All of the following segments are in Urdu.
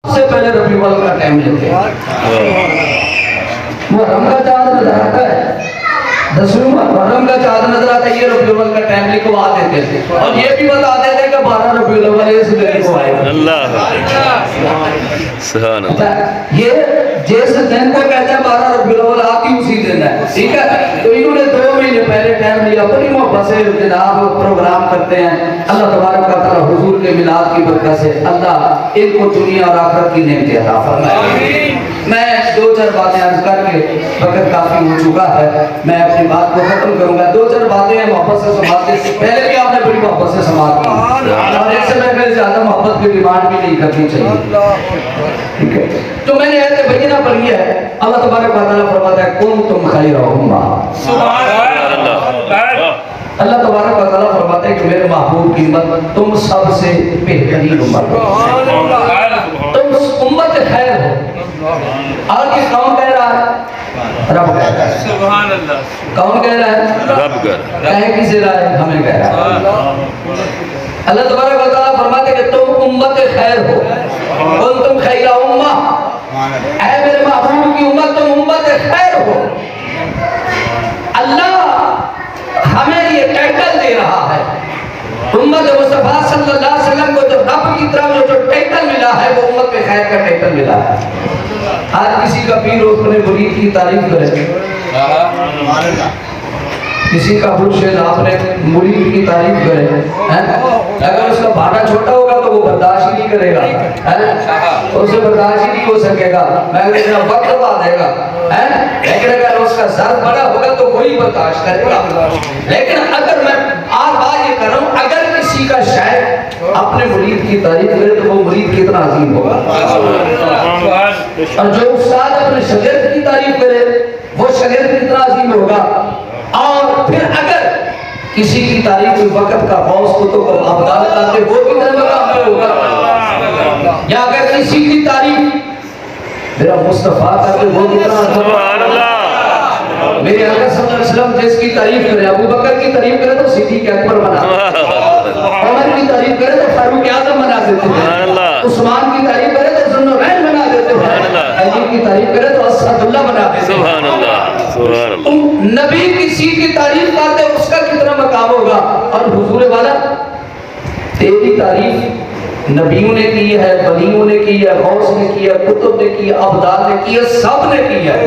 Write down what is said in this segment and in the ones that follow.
سے پہلے ربیع الاول کا ٹائم لیتے ہیں. محرم کا چاند نظر آتا ہے, 10ویں محرم کا چاند نظر آتا ہے, یہ ربیع الاول کا ٹائم لکھوا دیتے تھے اور یہ بھی بتا دیتے کہ 12 ربیع الاول اس دن کو آئے گا. اللہ سبحان اللہ. یہ جس دن کو کہتے ہیں 12 ربیع الاول آتی اسی دن ہے, ٹھیک ہے. تو انہوں نے 2 مہینے پہلے ٹائم لیا, بڑی محبت سے جناب پروگرام کرتے ہیں. اللہ تبارک و تعالی حضور کے میلاد کی برکت سے اللہ ان کو دنیا اور آخرت کی نعمتیں عطا فرمائے. میں 2-4 باتیں عرض کر کے, وقت کافی ہو چکا ہے, میں اپنی بات کو ختم کروں گا. 2-4 باتیں ہیں محبت سے سماعت کے, پہلے بھی آپ نے بڑی محبت سے سماعت کی اور ایک سے میں زیادہ محبت کی ڈیمانڈ بھی نہیں کرنی چاہیے, ٹھیک ہے. تو میں نے ایسے بینہ پڑھی ہے, اللہ تبارک و تعالیٰ فرماتا ہے کنتم خیر امہ. اللہ تبارک و تعالیٰ فرماتا ہے کہ میرے محبوب کی امت تم سب سے بہترین امت ہو, تم امت خیر ہو. اور یہ کون کہہ رہا ہے؟ رب کہہ رہا ہے. سبحان اللہ. کون کہہ رہا ہے؟ رب کر کہے کسے رہا ہے؟ ہمیں کہہ رہا ہے. اللہ تبارک و تعالیٰ فرماتے ہیں کہ تم امت خیر ہو, کنتم خیر امہ. اے میرے محبوب کی امت تم امت خیر ہو. اللہ ہمیں یہ ٹائٹل دے رہا ہے. امت مصطفیٰ صلی اللہ علیہ وسلم کو جو رب کی طرف جو ٹائٹل ملا ہے وہ امت خیر کا ٹائٹل ملا ہے. آج کسی کا پیر اپنے مرید کی تعریف کرے, کسی کا مرشد اپنے مرید کی تعریف کرے, اگر اس کا بھاڑا چھوٹا ہوگا تو وہ برداشت ہی نہیں کرے گا, اسے برداشت ہی نہیں ہو سکے گا, میں اتنا وقت لگا دے گا. لیکن اگر اس کا ضرب بڑا ہوگا تو وہی برداشت کرے گا. لیکن اگر میں بات یہ کر رہا ہوں, اگر کسی کا شاعر اپنے مرید کی تعریف کرے تو وہ مرید کتنا عظیم ہوگا, اور جو استاد اپنے شاگرد کی تعریف کرے وہ شاگرد کتنا عظیم ہوگا. اور پھر اگر کسی کی تعریف وقت کا غوث کتب الابدال کرتے وہ کتنا مقام پر ہوگا, یا اگر کسی کی تعریف میرا مصطفیٰ کرتے وہ کتنا سبحان اللہ. میرے آقا صلی اللہ علیہ وسلم جس کی تعریف کرے, ابو بکر کی تعریف کرے تو صدیق اکبر بنا دیتے, عمر کی تعریف کرے تو فاروق اعظم بنا دیتے ہیں, عثمان کی تعریف کرے تو ذوالنورین بنا دیتے ہیں, علی کی تعریف کرے تو اسد اللہ بنا دیتے ہیں. سبحان اللہ سبحان اللہ. نبی کسی کی تعریف کرتے اس کا کتنا مقام ہوگا. اور حضور والا تیری تعریف نبیوں نے کی ہے, ولیوں نے کی ہے, غوث نے کی ہے, کتب نے کی ہے, ابدال نے کی ہے, سب نے کی ہے.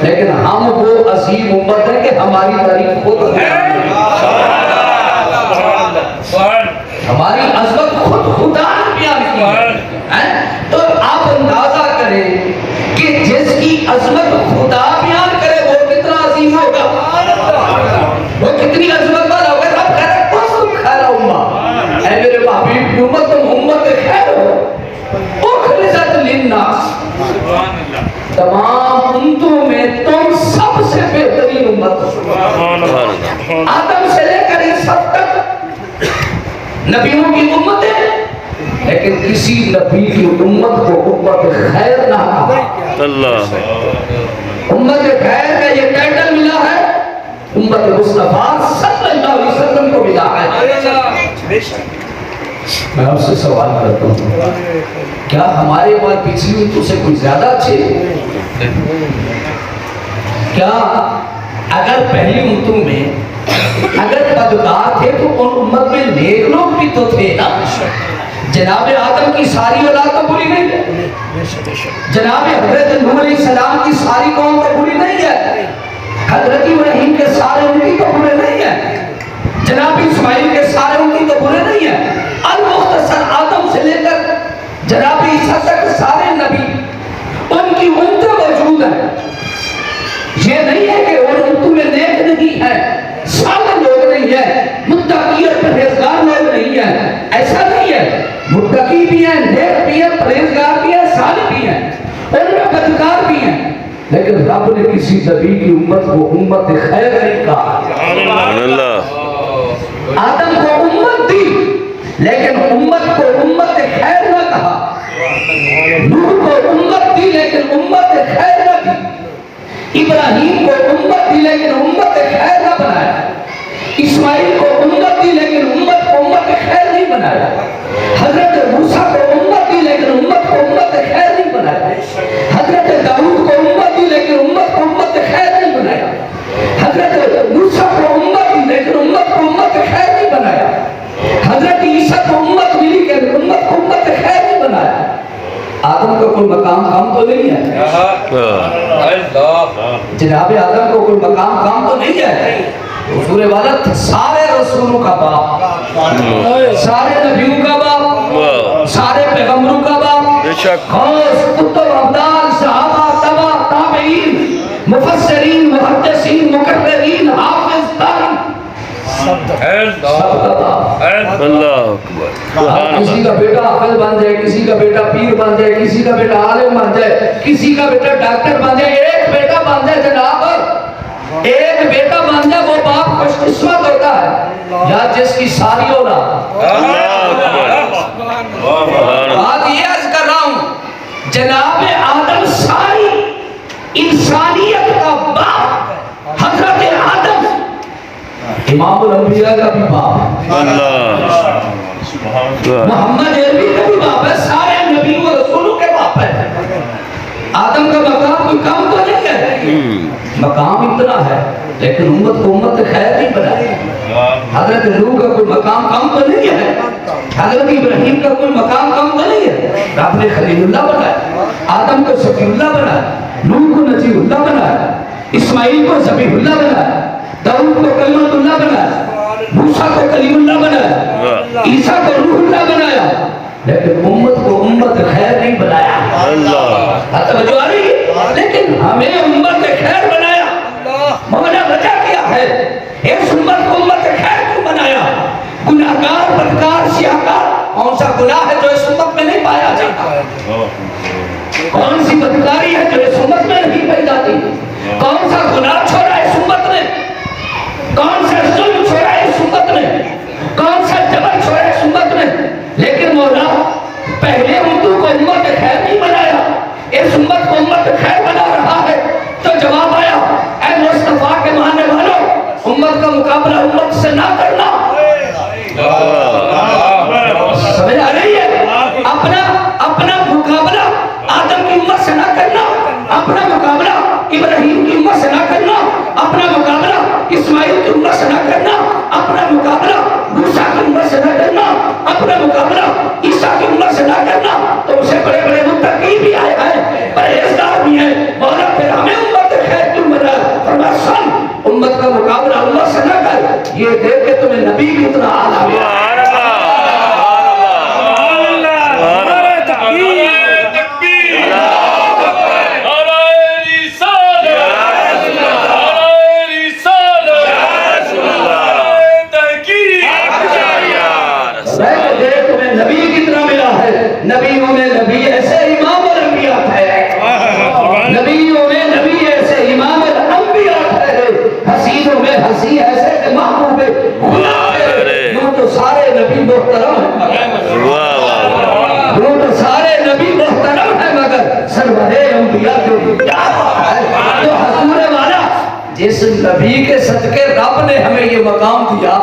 لیکن ہم وہ عظیم امت ہیں کہ ہماری تعریف خود ہے, ہماری عظمت خود خدا نے بیان کی ہے. تو آپ اندازہ کریں کہ جس کی عظمت خدا بیان کرے وہ کتنا عظیم ہوگا, وہ کتنی عظمت والا ہوگا. رب کہہ رہے تم خیر امہ, اے میرے محبوب کی امت تم امت خیر ہو, اخرجت للناس, تمام امتوں میں تم سب سے بہترین امت ہو. آدم سے لے کر اس سب تک نبیوں کی امت ہے, لیکن کسی نبی کی امت کو امت خیر نہ کہا. اللہ امت خیر کا یہ ٹائٹل ملا ہے, امت مصطفیٰ صلی اللہ علیہ وسلم کو ملا ہے. میں آپ سے سوال کرتا ہوں, کیا ہمارے بعد پچھلی امتوں سے کوئی زیادہ اچھے ہیں؟ کیا اگر پہلی امتوں میں اگر بدکار تھے تو ان امت میں نیک لوگ بھی تو تھے نا. جناب آدم کی ساری اولاد تو بری نہیں ہے, جناب حضرت نوح علیہ السلام کی ساری قوم تو بری نہیں ہے, حضرت ابراہیم کے سارے ان کی تو برے نہیں ہے, جناب اسماعیل کے سارے ان کی تو برے نہیں ہے. المختصر آدم سے لے کر جناب عیسیٰ تک سارے نبی ان کی امتیں موجود ہیں. یہ نہیں ہے کہ ان امتوں میں نیک نہیں ہے, صالح لوگ نہیں ہے, متقی اور پرہیزگار لوگ نہیں ہیں, ایسا نہیں ہے. متقی بھی ہیں, نیک بھی ہیں, پرہیزگار بھی ہیں, صالح بھی ہیں, ان میں بدکار بھی ہیں. لیکن رب نے کسی نبی کی امت کو امت خیر نہیں کہا. سبحان اللہ. آدم کو امت دی لیکن امت کو امت خیر نہ کہا. نوح کو امت دی لیکن امت خیر نہ دی. ابراہیم کو امت دی لیکن امت خیر نہ بنایا. اسماعیل کو امت دی لیکن امت کو امت خیر نہیں بنایا. حضرت موسیٰ کو امت دی لیکن امت کو امت آدم کا کوئی مقام کم تو نہیں ہے؟ جناب آدم کو کوئی مقام کم تو نہیں ہے؟ حضور والد سارے رسولوں کا باپ، سارے نبیوں کا باپ، سارے پیغمبروں کا باپ، غوث، کتب، ابدال، صحابہ، تبع، تابعین، مفسرین، محدثین، مقررین، حافظ، قاری، سب کا باپ۔ اللہ اکبر، کسی کا بیٹا حافظ بن جائے، کسی کا بیٹا پیر بن جائے، کسی کا بیٹا عالم بن جائے، کسی کا بیٹا ڈاکٹر بن جائے، ایک بیٹا بن جائے جناب، ایک بیٹا بن جائے، وہ باپ خوش قسمت ہوتا ہے یا جس کی ساری اولاد۔ بات یہ عرض کر رہا ہوں، جناب آدم ساری انسانیت کا باپ، حضرت آدم امام الانبیاء کا بھی باپ، محمد عربی کا بھی باپ ہے، سارے نبیوں و رسولوں کے باپ ہے۔ آدم کا مقام کوئی کم تو نہیں ہے، مقام اتنا ہے لیکن امت کو امت خیر نہیں بنائی۔ حضرت نوح کا کوئی مقام کم تو نہیں ہے، حضرت ابراہیم کا کوئی مقام کم تو نہیں ہے، رب نے خلیل اللہ بنایا، آدم کو صفی اللہ بنایا، نوح کو نجی اللہ بنایا، اسماعیل کو ذبیح اللہ بنایا، داؤد کو کلمت اللہ بنایا، موسیٰ کو کلیم اللہ بنایا، عیسیٰ کو روح اللہ بنایا، لیکن امت کو امت خیر نہیں بنایا۔ توجہ آ رہی ہے؟ لیکن ہمیں امت خیر بنایا، مولا وجہ کیا ہے؟ اس امت کو امت خیر کیوں بنایا؟ گناہگار، بدکار، سیاہکار کون سا گناہ ہے جو اس امت میں نہیں پایا جاتا؟ کون سی بدکاری ہے جو اس امت میں نہیں پائی جاتی؟ کون سا گناہ چھوڑا اس امت نے؟ کون سا ظلم چھوڑا اس امت نے؟ کون سا جبر چھوڑا اس امت نے؟ لیکن مولا پہلے اردو کو امت خیر نہیں بنایا، اس امت کو امت خیر بنا رہا ہے، تو جواب آیا اے مصطفیٰ کے ماننے والوں، امت کا مقابلہ امت سے نہ کرنا۔ سمجھ آ رہی ہے؟ اپنا مقابلہ آدم کی امت سے نہ کرنا، اپنا مقابلہ ابراہیم کی امت سے نہ کرنا، اپنا مقابلہ اسماعیل کی امت سے نہ کرنا، اپنا مقابلہ موسیٰ کی امت سے نہ کرنا، اپنا مقابلہ عیسیٰ کی امت سے نہ کرنا۔ تو اسے بڑے بڑے متقی بھی آئے ہیں، پرہیزگار بھی ہیں، مولا پھر ہمیں امت خیر کیوں بنا؟ فرمایا سن، امت کا مقابلہ امت سے نہ کر، یہ دیکھ کے تمہیں نبی کتنا اعلیٰ ہے۔ نبیوں میں نبی ایسے امام الانبیاء ہے، نبیوں میں نبی ایسے امام الانبیاء ہے، حسینوں میں حسین ایسے محبوب خدا ہے۔ یوں تو سارے نبی محترم ہیں، یوں تو سارے نبی محترم ہیں، مگر سرور انبیاء جو تو حضور والا جس نبی کے صدقے رب نے ہمیں یہ مقام دیا،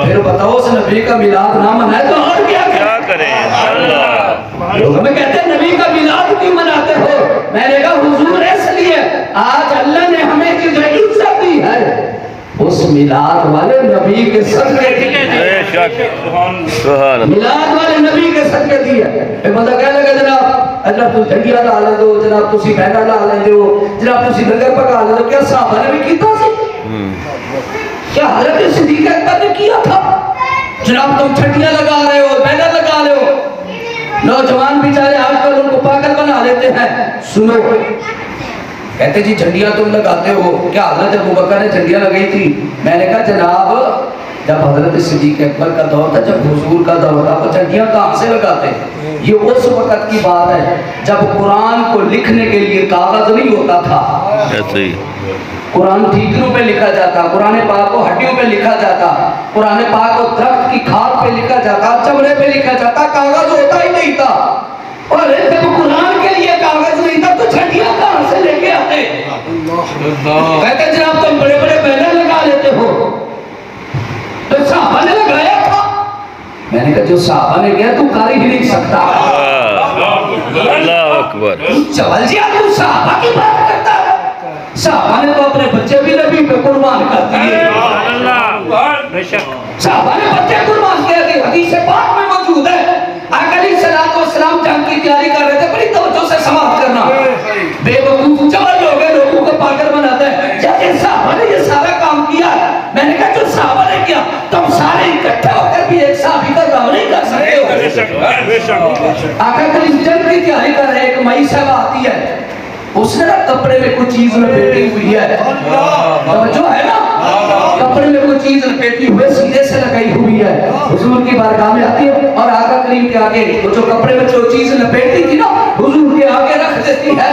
پھر بتاؤ اس نبی کا میلاد نہ منائے تو اور کیا کریں؟ لوگ ہمیں کہتے ہیں نبی کا میلاد کیوں مناتے ہو؟ میں نے کہا حضور اس لیے آج اللہ نے ہمیں جو عزت دی ہے اس میلاد والے نبی کے صدقے دی ہے، میلاد والے نبی کے صدقے دی ہے۔ ایک بندہ کہنے لگا جناب اللہ تو جھنڈیاں لا لے دو، جناب تسی بینر لا لے دو، جناب تسی لنگر پکا لے دو، کیا صحابہ نے بھی کیتا سی؟ کیا حضرت صدیق اکبر نے کیا تھا؟ جناب تم چھٹیاں لگا رہے ہو، بینر لگا رہے ہو، نوجوان بیچارے آج کل ان کو پاگل بنا لیتے ہیں۔ سنو، کہتے جی جھنڈیاں تم لگاتے ہو، کیا حضرت ابوبکر نے جھنڈیاں لگائی تھی؟ میں نے کہا جناب جب حضرت صدیق اکبر کا دور تھا، جب حضور کا دور تھا، وہ جھنڈیاں کہاں سے لگاتے ہیں؟ یہ اس وقت کی بات ہے جب قرآن کو لکھنے کے لیے کاغذ نہیں ہوتا تھا، قرآن ٹھیکروں پہ لکھا جاتا، قرآن پاک کو ہڈیوں پہ لکھا جاتا، قرآن پاک کو درخت کی کھال پہ لکھا جاتا، چمڑے پہ لکھا جاتا، کاغذ ہوتا ہی نہیں تھا۔ اور جب قرآن کے لیے کاغذ نہیں تھا تو جھنڈیاں کہاں سے لے کے آتے؟ کہتے جناب تم بڑے بڑے بینر لگا لیتے ہو، تو صحابہ نے لگایا تھا۔ میں نے کہا جو صحابہ نے کیا تو کر ہی نہیں سکتا۔ اللہ اکبر، چول جی آپ صحابہ کی بات کرتا ہے، صحابہ نے تو اپنے بچے بھی نبی پہ قربان کر دیے، صحابہ نے بچے قربان کیا کہ حدیث پاک میں موجود ہے۔ آقا علیہ السلام جنگ کی تیاری اس جنگ کی تیاری کر رہے ہیں، ایک مئی صاحب آتی ہے، اس نے نا کپڑے میں کچھ چیز لپیٹی ہوئی ہے، جو ہے نا کپڑے میں کوئی چیز لپیٹی ہوئے سیدھے سے لگائی ہوئی ہے، حضور کی بارگاہ میں آتی ہے اور آقا کریم کے آگے وہ جو کپڑے میں جو چیز لپیٹی تھی نا حضور کے آگے رکھ دیتی ہے۔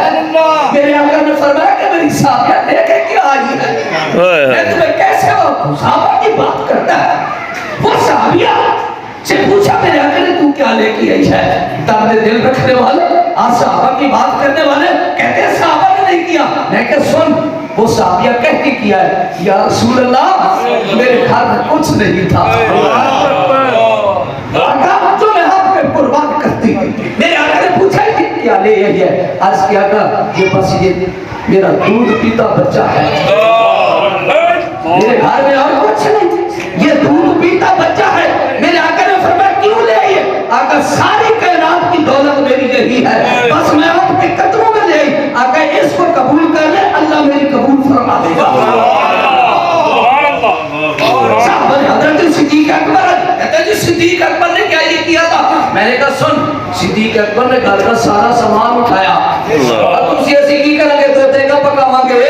میرے آقا نے فرمایا کہ میری صحابیہ لے کے کیا آئی ہے؟ میں تمہیں کیسے وہ صحابہ کی بات کرتا ہے؟ وہ صحابیہ سے پوچھا میرے آقا نے تو کیا لے کے آئی ہے؟ تابع دل رکھنے والے آج صحابہ کی بات کرنے والے کہتے ہیں صحابہ نے نہیں کیا، میں کہ سن وہ صحابیہ کہتی کیا ہے، یا رسول اللہ میرے گھر میں کچھ نہیں تھا، آقا جو میں آپ پہ قربان کرتی، میرے آقا نے پوچھا کہ کیا لے آئی ہے؟ عرض کیا کہ یہ بس یہ میرا دودھ پیتا بچہ ہے، میرے گھر میں اور کچھ نہیں، یہ دودھ پیتا بچہ ہے۔ میرے آقا نے فرمایا کیوں لے آئی ہے؟ آقا ساری کائنات کی دولت میری یہی ہے، بس میں آپ کے قدموں میں لے آئی، آقا اس کو قبول کر لے اللہ میری قبول فرما دے گا۔ صحابہ نے حضرت صدیق اکبر کہتے ہیں جی صدیق اکبر نے کیا یہ کیا تھا؟ میں نے کہا سن صدیق اکبر نے گھر کا سارا سامان اٹھایا اور تم سیاسی کی کریں گے تو دے گا پکا گے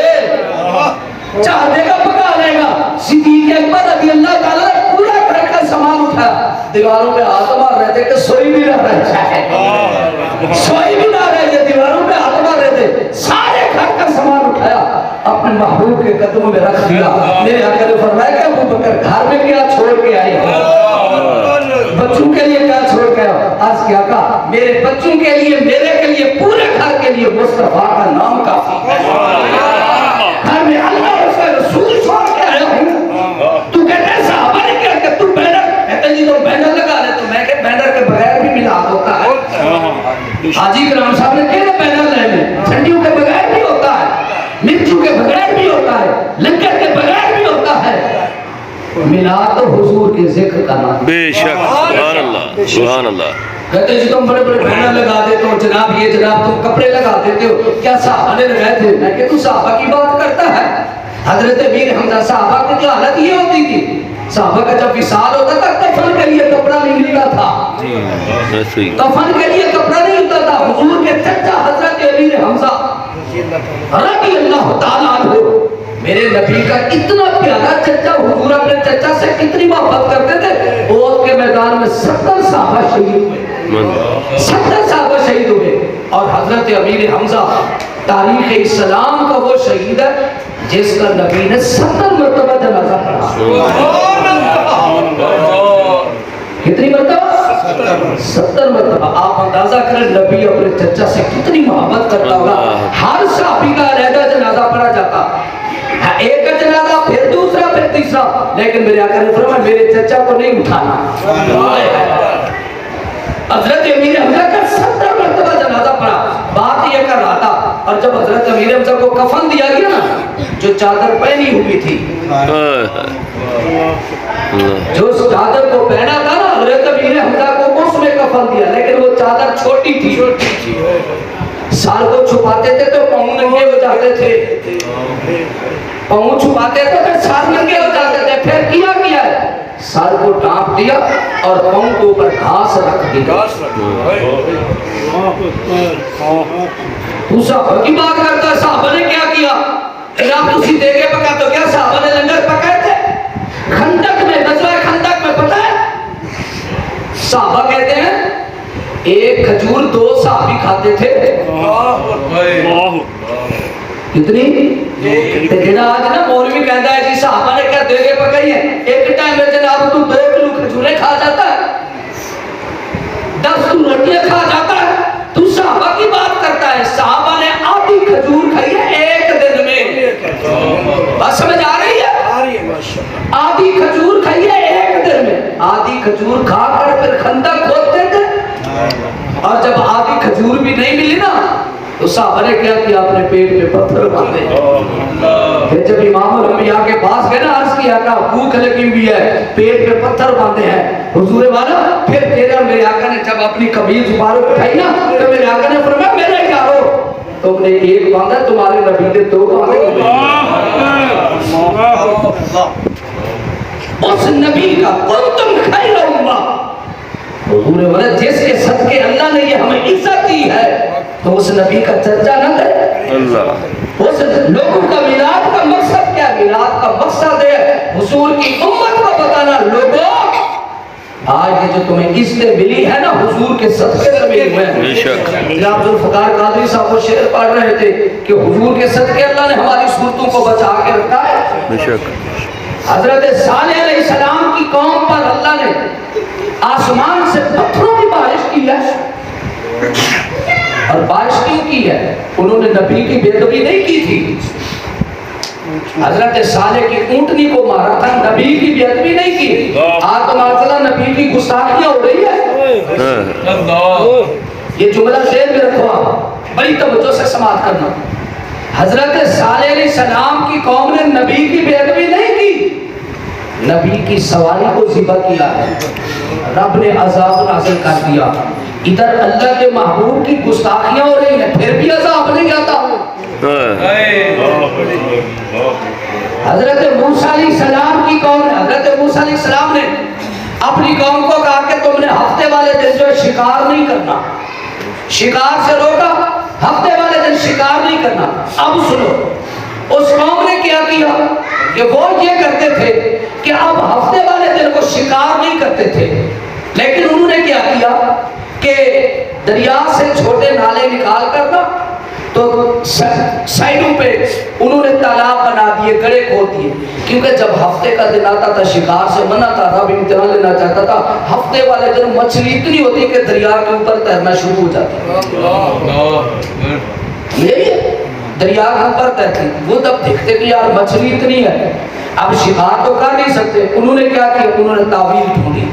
چاہ دے گا پکا لے گا۔ صدیق اکبر رضی اللہ تعالیٰ نے پورا گھر کا سامان اٹھایا، دیواروں پہ ہاتھ مار رہے تھے کہ سوئی بھی نہ رہ جائے، سوئی بھی نہ رہ جائے، دیواروں پہ ہاتھ مار رہے تھے، سارے گھر کا سامان اٹھایا اپنے محبوب کے قدموں میں رکھ دیا۔ میرے آقا نے فرمایا کہ ابو بکر گھر میں کیا چھوڑ کے آئے بچوں کے لیے کیا چھوڑ کے آئے؟ عرض کیا کہا میرے بچوں کے لیے میرے کے لیے پورے گھر کے لیے مصطفیٰ کا نام کافی ہے، گھر میں اللہ اس کا رسول چھوڑ کے آیا ہوں۔ تو کہتے ہیں صحابہ نے کیا کہ تو بینر کہتے جی تو بینر لگا لے، تو میں کہ بینر کے بغیر بھی ملاد ہوتا ہے، حاجی کرام صاحب نے کہا بینر لے لیں، جھنڈیوں کے بغیر بھی ہوتا ہے، مرچوں کے بغیر بھی ہوتا ہے، لنگر کے بغیر بھی ہوتا ہے، میلاد تو حضور کے ذکر کا نام۔ بے شک سبحان اللہ سبحان اللہ۔ کہتے جی تم بڑے بڑے بینر لگا دیتے ہو جناب، یہ جناب تم کپڑے لگا دیتے ہو، کیا صحابہ نے لگائے تھے؟ میں کہ تو صحابہ کی بات کرتا ہے، حضرت امیر حمزہ صحابہ کی جو حالت یہ ہوتی تھی، صحابہ کا جب وصال ہوتا تھا کفن کے لیے کپڑا نہیں ملتا تھا، کفن کے لیے کپڑا نہیں ہوتا تھا۔ حضور کے چچا حضرت امیر حمزہ رضی اللہ تعالیٰ عنہ، میرے نبی کا اتنا پیارا چچا، حضور اپنے چچا سے کتنی محبت کرتے تھے، احد کے میدان میں 70 صحابہ شہید ہوئے، 70 صحابہ شہید ہوئے، اور حضرت امیر حمزہ تاریخ اسلام کا وہ شہید ہے جس کا نبی نے 70 مرتبہ جنازہ پڑھا۔ کتنی مرتبہ؟ 70 مرتبہ۔ آپ اندازہ کریں نبی اپنے چچا سے کتنی محبت کرتا ہوگا، ہر صحابی کا علیحدہ جنازہ پڑھا جاتا، ایک کا جنازہ پھر دوسرا پھر تیسرا، لیکن میرے آقا نے فرمایا میرے چچا کو نہیں اٹھانا۔ حضرت امیر حمزہ کا 70 مرتبہ جنازہ پڑھا۔ بات یہ کر رہا تھا، اور جب حضرت امیر حمزہ کو کفن دیا گیا نا، جو چادر پہنی ہوئی تھی، جو اس چادر کو پہنا تھا نا حضرت امیر حمزہ کو اس میں کفن دیا، لیکن وہ چادر چھوٹی تھی، سال کو چھپاتے تھے تو پاؤں ننگے ہو جاتے تھے، پاؤں چھپاتے تھے تو سال ننگے ہو جاتے تھے، پھر کیا ہے سال کو ڈانپ دیا اور پاؤں کے اوپر گھاس رکھ دیا۔ تو صحابہ کی بات کرتا ہے، صحابہ نے کیا کیا؟ جناب تسی دے کے پکا تو کیا صحابہ نے لنگر پکائے تھے؟ خندق میں، غزوہ خندق میں پتہ ہے صحابہ کہتے ہیں ایک کھجور 2 صحابی کھاتے تھے۔ کتنی؟ جناب آج نا مولوی کہتا ہے جی صحابہ نے کیا دے کے پکائی ہے، ایک ٹائم میں جناب تو 2 کلو کھجوریں کھا جاتا ہے، 10 کلو روٹیاں کھا جاتا ہے، تو صحابہ کی بات کرتا ہے۔ صحابہ نے آدھی کھجور کھائی ہے ایک دن میں، بات سمجھ آ رہی ہے؟ آدھی کھجور کھائی ہے ایک دن میں، آدھی کھجور کھا کر پھر خندق کھودتے تھے، اور جب آدھی کھجور بھی نہیں ملی نا تو صحابہ نے کیا کیا؟ اپنے پیٹ پہ پتھر باندھے۔ پھر جب امام الانبیاء کے پاس گئے نا، عرض کیا کہ بھوک لگی ہوئی ہے، پیٹ پہ پتھر باندھے ہیں حضور والا، پھر میرے آقا نے جب اپنی قمیض مبارک اٹھائی نا تو میرے آقا نے فرمایا میرے یارو تم نے ایک باندھا، تمہارے نبی نے 2 باندھے۔ اس نبی کا کنتم خیر امہ، حضور والا جس کے صدقے اللہ نے یہ ہمیں عزت دی ہے تو اس نبی کا چرچا نہ کرے اللہ اس لوگوں کا میلاد کا مقصد کیا ہے؟ میلاد کا مقصد ہے حضور کی امت کو بتانا لوگوں آج یہ جو تمہیں عزتیں ملی ہے نا حضور کے صدقے سے ملی ہوئے ہیں۔ بے شک جناب ذوالفقار قادری صاحب وہ شعر پڑھ رہے تھے کہ حضور کے صدقے اللہ نے ہماری صورتوں کو بچا کے رکھا ہے۔ بے شک حضرت صالح علیہ السلام کی قوم پر اللہ نے آسمان سے پتھروں کی بارش کی ہے، اور بارش کیوں کی ہے؟ انہوں نے نبی کی بے ادبی نہیں کی تھی۔ حضرت صالح کی اونٹنی کو مارا تھا، نبی کی بے ادبی نہیں کی۔ آج تو معاذ نبی کی گستاخیاں ہو رہی ہے۔ یہ جملہ ذہن میں رکھو آپ، بڑی توجہ سے سماعت کرنا۔ حضرت صالح علیہ السلام کی قوم نے نبی کی بے ادبی نہیں کی، نبی کی سواری کو ذبح کیا ہے، رب نے عذاب نازل کر دیا۔ ادھر اللہ کے محبوب کی گستاخیاں ہو رہی ہیں، پھر بھی عذاب نہیں آتا۔ حضرت موسیٰ علیہ السلام کی قوم نے، حضرت موسیٰ علیہ السلام نے اپنی قوم کو کہا کہ تم نے ہفتے والے دن جو شکار نہیں کرنا، شکار سے روکا، ہفتے والے دن شکار نہیں کرنا۔ اب سنو اس قوم نے کیا کیا کہ وہ یہ کرتے تھے کہ اب ہفتے والے دن کو شکار نہیں کرتے تھے، لیکن انہوں نے کیا کیا کہ دریا سے چھوٹے نالے نکال کر نا تو سائڈوں پہ انہوں نے تالاب بنا دیے، گڑھے کھود دیے، کیونکہ جب ہفتے کا دن آتا تھا شکار سے منع تھا، رب امتحان لینا چاہتا تھا۔ ہفتے والے دن مچھلی اتنی ہوتی کہ دریا کے اوپر تیرنا شروع ہو جاتی، یہی ہے دریا کے اوپر تیرتی۔ وہ تب دیکھتے کہ یار مچھلی اتنی ہے، اب شکار تو کر نہیں سکتے، انہوں نے کیا کیا؟ انہوں نے تعویل ڈھونڈی۔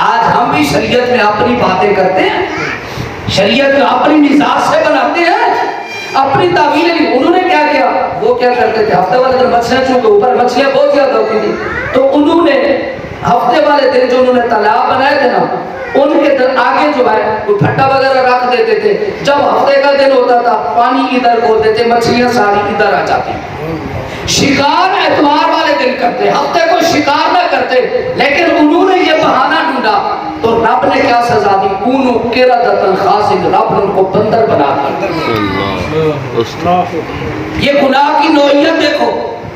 آج ہم بھی شریعت میں اپنی باتیں کرتے ہیں، شریعت میں اپنی مزاج سے بناتے ہیں، اپنی تعویلیں نہیں۔ انہوں نے کیا کیا؟ وہ کیا کرتے تھے ہفتے والے دن مچھلیاں، چونکہ اوپر مچھلیاں بہت زیادہ ہوتی تھی، تو انہوں نے ہفتے والے دن جو انہوں نے تالاب بنائے تھے نا ان کے آگے جو ہے وہ پھٹا وغیرہ رکھ دیتے تھے۔ جب ہفتے کا دن ہوتا تھا پانی ادھر کھولتے تھے، مچھلیاں ساری ادھر آ جاتی۔ شکار اتوار والے دن کرتے، ہفتے کو شکار نہ کرتے، لیکن انہوں نے یہ بہانہ ڈھونڈا تو رب نے کیا سزا دی؟ کونوا قردۃ خاسئین، رب نے ان کو بندر بنا دیا۔ یہ گناہ کی نوعیت دیکھو،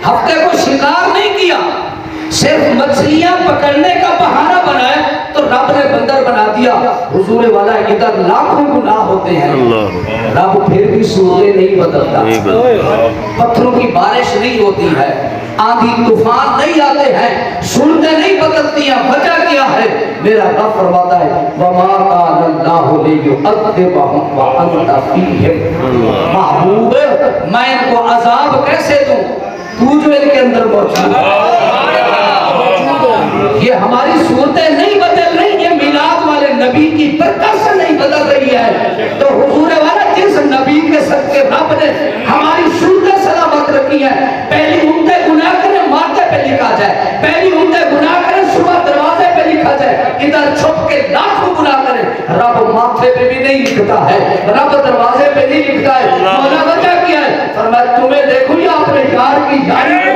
ہفتے کو شکار نہیں کیا، صرف مچھلیاں پکڑنے کا بہانہ بنایا تو رب نے بندر بنا دیا۔ حضور والا ادھر لاکھوں گناہ ہوتے ہیں، رب پھر بھی صورتیں نہیں بدلتا، پتھروں کی بارش نہیں ہوتی ہے، آندھی طوفان نہیں آتے ہیں، صورتیں نہیں بدلتی ہیں۔ وجہ کیا ہے؟ میرا رب فرماتا ہے وَمَا كَانَ اللَّهُ لِيُعَذِّبَهُمْ وَأَنْتَ فِيهِمْ، محبوب میں ان کو عذاب کیسے دوں تو جو ان کے اندر موجود ہے۔ یہ ہماری صورتیں نہیں بدل رہی، یہ میلاد والے نبی کی برکت سے نہیں بدل رہی ہے۔ تو حضور والا جس نبی کے صدقے رب نے ہماری صورتیں سلامت رکھی ہیں، پہلی امتیں گناہ کریں ماتھے پہ لکھا جائے، پہلی امتیں گناہ کریں صبح دروازے پہ لکھا جائے، ادھر چھپ کے لاکھوں گناہ کریں، رب ماتھے پہ بھی نہیں لکھتا ہے، رب دروازے پہ نہیں لکھتا ہے۔ مولا وجہ کیا ہے؟ فرمایا تمہیں دیکھوں یا اپنے یار کی یاری میں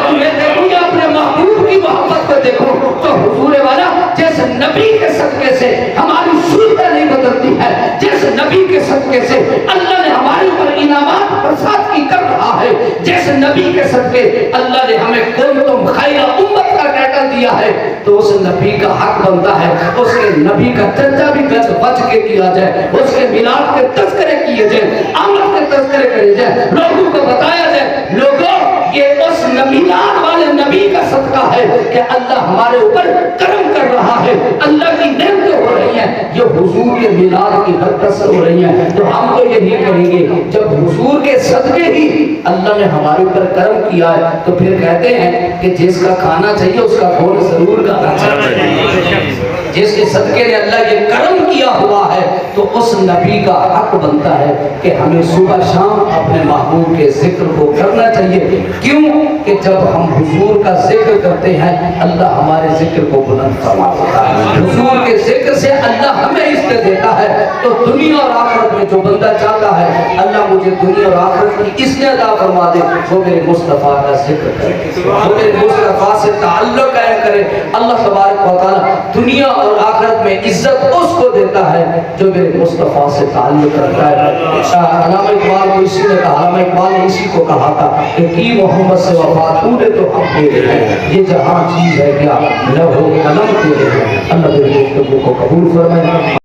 تمہیں دیکھوں یا اپنے محبوب کی محبت کو دیکھو۔ تو حضور والا جس نبی کے صدقے سے ہماری صورتیں نہیں بدلتی ہے، جس نبی کے صدقے سے اللہ نے ہمارے اوپر انعامات برسات کی کر رہا ہے، جس نبی کے صدقے اللہ نے ہمیں کنتم خیر امت کا ٹائٹل دیا ہے، تو اس نبی کا حق بنتا ہے اس کے نبی کا چرچا بھی بچ کے کیا جائے، اس کے میلاد کے تذکرے کیے جائیں، آمد کے تذکرے کرے جائیں، لوگوں کو بتایا جائے لوگوں یہ اس میلاد والے نبی کا صدقہ ہے کہ اللہ ہمارے اوپر کرم کر رہا ہے، اللہ کی نعمتیں ہو رہی ہیں، یہ حضور کے میلاد کی برکت سے ہو رہی ہیں۔ تو ہم تو یہی کہیں گے جب حضور کے صدقے ہی اللہ نے ہمارے اوپر کرم کیا ہے تو پھر کہتے ہیں کہ جس کا کھانا چاہیے اس کا خون ضرور کھانا چاہیے۔ جس کے صدقے نے اللہ یہ کرم کیا ہوا ہے تو اس نبی کا حق بنتا ہے کہ ہمیں صبح شام اپنے محبوب کے ذکر کو کرنا چاہیے۔ کیوں کہ جب ہم حضور کا ذکر کرتے ہیں اللہ ہمارے ذکر کو بلند فرماتا ہے، حضور کے ذکر سے اللہ ہمیں عزت دیتا ہے۔ تو دنیا اور آخرت میں جو بندہ چاہتا ہے اللہ مجھے دنیا اور آخرت کی عزت عطا فرما دے، وہ میرے مصطفیٰ کا ذکر کرے، وہ میرے مصطفیٰ سے تعلق قائم کرے، اللہ تبارک و تعالی دنیا اور میں عزت اس کو دیتا ہے جو میرے مصطفیٰ سے تعلق رکھتا ہے۔ علامہ اقبال کو اسی نے کہا، علامہ اقبال نے اسی کو کہا تھا کہ کی محمد سے وفا تو نے تو ہم تیرے ہیں، یہ جہاں چیز ہے کیا لوح و قلم تیرے ہیں۔ اللہ میرے گفتگو کو قبول فرمائے۔